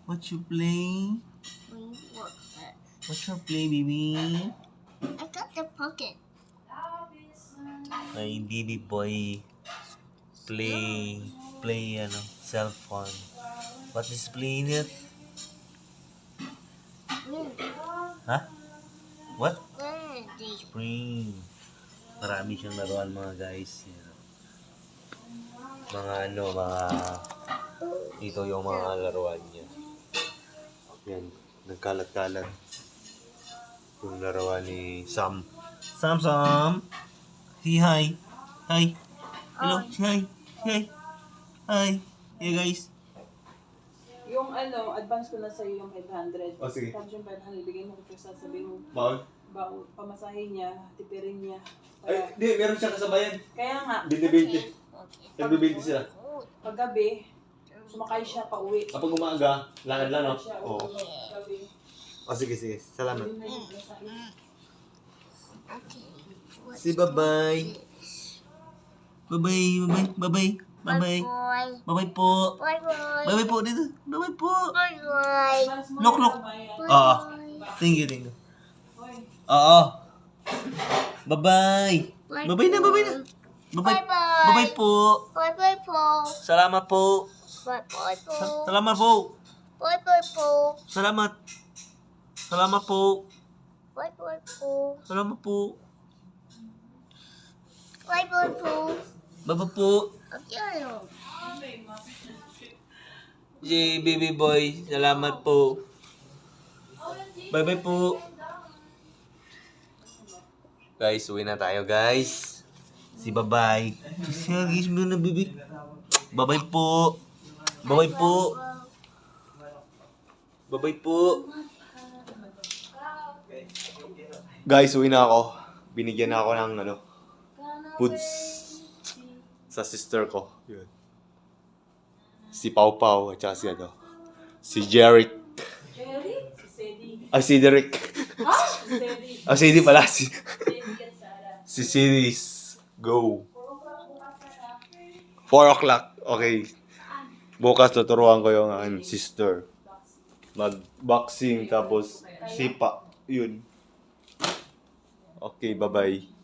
What you play? What's your play, baby? I got the pocket. Ay, baby boy. Play, cellphone. What is playing it? Ha? What? Spring. Marami siyang laruan, mga guys. Ito yung mga laruan niya. Yan, nagkalat-kalat. Yung laruan ni Sam. Sam! Say hi! Hi! Hello! Say hi! Say hi! Hi! Hey guys! Yung advance ko na sa'yo yung 500. Oh, sige. Tapos yung 500, bigay mo ko sa sabihin mo, Bawal? pamasahin niya, tipirin niya. Ay, di, meron siya kasabayan. Kaya nga, 20-20. Nagbe-20 sila. paggabi, sumakay siya pa uwi. Kapag umaga, lakad lang, no? Oo. Oo. Gabi. Oh, sige. Salamat. Yun na yung basahin. Si bye-bye. Bye-bye. Bye-bye po. Bye-bye po dito. Bye-bye po. Look. Oo. Thank you. Oo. Bye-bye. Bye-bye na. Bye-bye po. Salamat po. Salamat po. Salamat po. Bye-bye po. Si baby boy, salamat po. Bye-bye po. Guys, uwi na tayo, guys. Si bye-bye. Siya, guys, mo na, baby. Bye-bye po. Bye-bye po. Bye-bye po. Guys, uwi na ako. Binigyan na ako ng, foods sa sister ko. Yun. Si Pau at saka si Jeric. Jerry? Si Sedi. Si Derek. Ha? Si Sedi. Si Sedi pala. Sedi at Sarah. Si Series. Go. 4 o'clock. Okay. Bukas tuturuan ko yung sister. Mag-boxing tapos sipa. Yun. Okay, bye-bye.